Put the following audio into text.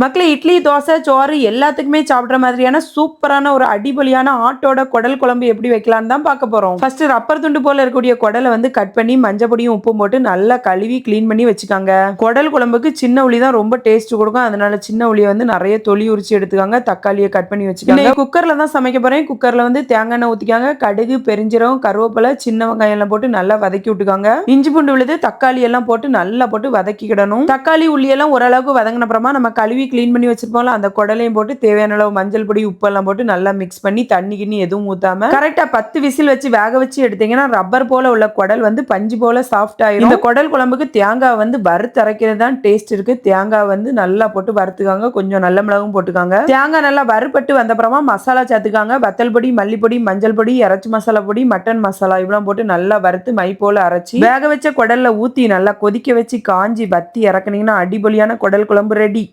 மக்களே இட்லி, தோசை, சோறு எல்லாத்துக்குமே சாப்பிடுற மாதிரியான சூப்பரான ஒரு அடிபொலியான ஆட்டோட குடல் குழம்பு எப்படி வைக்கலான்னு தான் பார்க்க போறோம். ஃபர்ஸ்ட் ரப்பர் துண்டு போல இருக்கக்கூடிய குடலை வந்து கட் பண்ணி மஞ்சள் பொடியும் உப்பும் போட்டு நல்லா கழுவி கிளீன் பண்ணி வச்சுக்காங்க. குடல் குழம்புக்கு சின்ன உளி தான் ரொம்ப டேஸ்ட் கொடுக்கும். அதனால சின்ன உளியை வந்து நிறைய தொலி உரிச்சு எடுத்துக்காங்க. தக்காளியை கட் பண்ணி வச்சுக்காங்க. குக்கர்ல தான் சமைக்க போறேன். குக்கர்ல வந்து தேங்காய் எண்ணெய் ஊத்திக்காங்க. கடுகு, பெருஞ்சீரகம், கருவேப்பிலை, சின்ன வெங்காயம் எல்லாம் போட்டு நல்லா வதக்கி விட்டுக்காங்க. இஞ்சி பூண்டு விழுது, தக்காளி எல்லாம் போட்டு நல்லா போட்டு வதக்கிக்கிடணும். தக்காளி உள்ளி எல்லாம் ஓரளவுக்கு வதங்கின அப்புறமா நம்ம கழுவி கிளீன் பண்ணி வச்சிருப்போம்ல அந்த குடலையும் போட்டு தேவையான அளவு மஞ்சள் பொடி உப்பு எல்லாம் போட்டு நல்லா மிக்ஸ் பண்ணி தண்ணி கிண்ணி எதுவும் ஊத்தாம கரெக்டா 10 விசில் வச்சு வேக வச்சு எடுத்தீங்கன்னா ரப்பர் போல உள்ள குடல் வந்து பஞ்சு போல சாஃப்ட் ஆயிரும். இந்த குடல் குழம்புக்கு தேங்காய் வந்து வறுத்து அரைக்கிறது தான் டேஸ்ட் இருக்கு. தேங்காய் வந்து நல்லா போட்டு வறுத்துக்காங்க. கொஞ்சம் நல்ல மிளகும் போட்டுக்காங்க. தேங்காய் நல்லா வறுபட்டு வந்த அப்புறமா மசாலா சேர்த்துக்காங்க. வத்தல் பொடி, மல்லிப்பொடி, மஞ்சள் பொடி, இறைச்சி மசாலா பொடி, மட்டன் மசாலா இவ்வளவு போட்டு நல்லா வறுத்து மை போல அரைச்சி வேக வச்ச குடல்ல ஊத்தி நல்லா கொதிக்க வச்சு காஞ்சி வத்தி இறக்குனீங்கன்னா அடிபொலியான குடல் குழம்பு ரெடி.